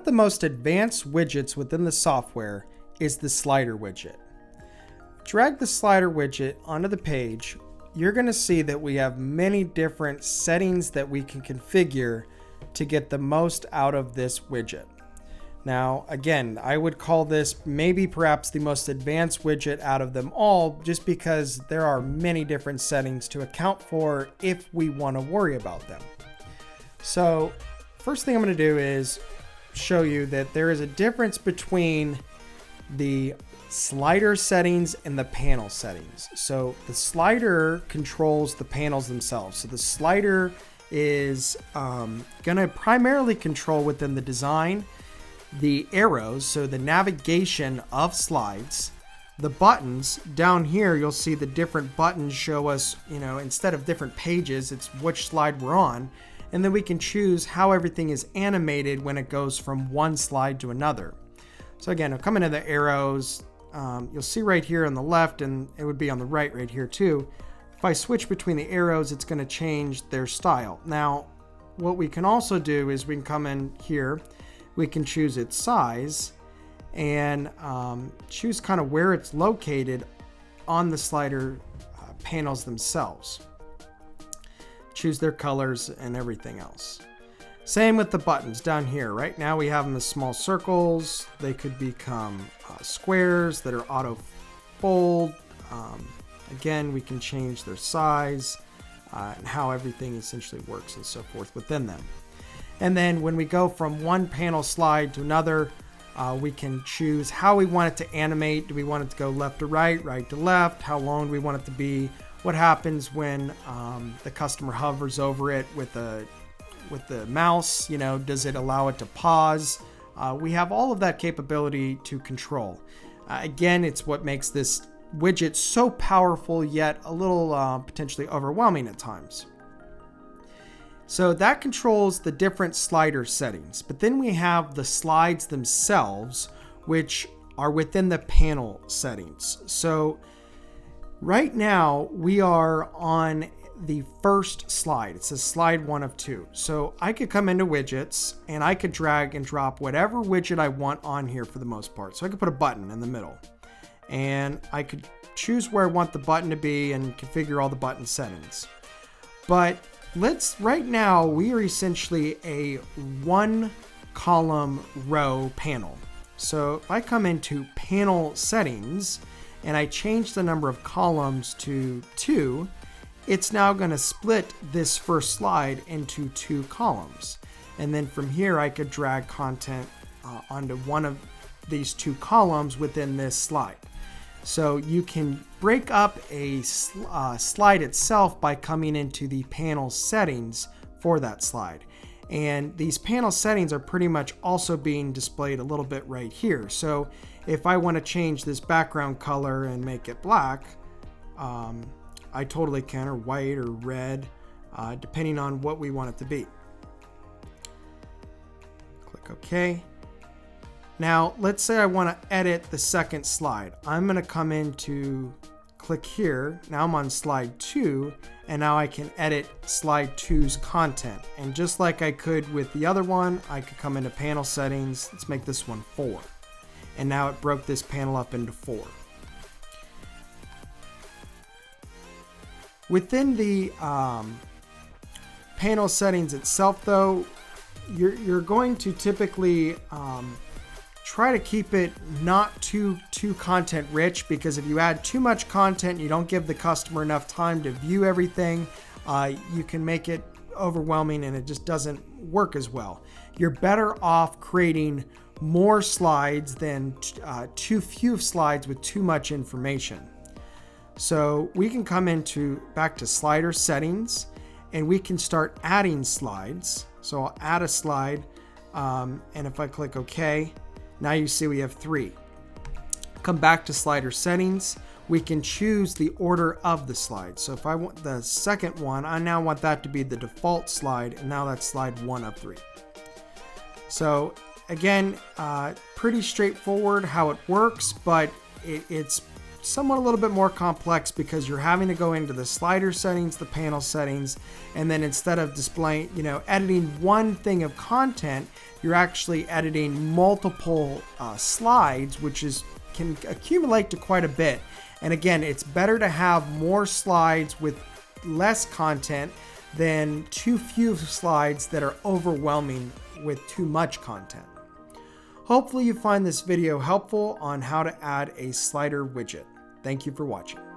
the most advanced widgets within the software is the slider widget. Drag the slider widget onto the page. You're going to see that we have many different settings that we can configure to get the most out of this widget. Now, again, I would call this maybe perhaps the most advanced widget out of them all, just because there are many different settings to account for if we want to worry about them. So first thing I'm going to do is show you that there is a difference between the slider settings and the panel settings. So the slider controls the panels themselves. So the slider is going to primarily control within the design the arrows, so the navigation of slides. The buttons down here, you'll see the different buttons show us, instead of different pages, it's which slide we're on. And then we can choose how everything is animated when it goes from one slide to another. So again, I'll come into the arrows. You'll see right here on the left, and it would be on the right here too. If I switch between the arrows, it's going to change their style. Now, what we can also do is we can come in here. We can choose its size and choose kind of where it's located on the slider panels themselves. Choose their colors and everything else. Same with the buttons down here. Right now we have them as small circles. They could become squares that are auto fold. Again, we can change their size and how everything essentially works and so forth within them. And then when we go from one panel slide to another, we can choose how we want it to animate. Do we want it to go left to right, right to left? How long do we want it to be? What happens when the customer hovers over it with the mouse? Does it allow it to pause? We have all of that capability to control. Again, it's what makes this widget so powerful, yet a little potentially overwhelming at times. So that controls the different slider settings, but then we have the slides themselves, which are within the panel settings. So right now we are on the first slide. It says slide 1 of 2. So I could come into widgets and I could drag and drop whatever widget I want on here for the most part. So I could put a button in the middle and I could choose where I want the button to be and configure all the button settings. But right now we are essentially a 1 column row panel. So if I come into panel settings and I change the number of columns to 2, it's now going to split this first slide into 2 columns. And then from here I could drag content onto one of these 2 columns within this slide. So you can break up a slide itself by coming into the panel settings for that slide. And these panel settings are pretty much also being displayed a little bit right here. So if I want to change this background color and make it black, I totally can, or white or red, depending on what we want it to be. Click OK. Now, let's say I want to edit the second slide. I'm going to come into click here. Now I'm on slide 2, and now I can edit slide 2's content. And just like I could with the other one, I could come into panel settings. Let's make this one 4. And now it broke this panel up into 4. Within the panel settings itself, though, you're going to typically try to keep it not too content rich, because if you add too much content, you don't give the customer enough time to view everything, you can make it overwhelming and it just doesn't work as well. You're better off creating more slides than too few slides with too much information. So we can come back to slider settings and we can start adding slides. So I'll add a slide, and if I click OK, now you see we have 3. Come back to slider settings. We can choose the order of the slide. So if I want the second one, I now want that to be the default slide, and now that's slide 1 of 3. So again, pretty straightforward how it works, but it's somewhat a little bit more complex because you're having to go into the slider settings, the panel settings, and then instead of displaying, editing one thing of content, you're actually editing multiple slides, which can accumulate to quite a bit. And again, it's better to have more slides with less content than too few slides that are overwhelming with too much content. Hopefully you find this video helpful on how to add a slider widget. Thank you for watching.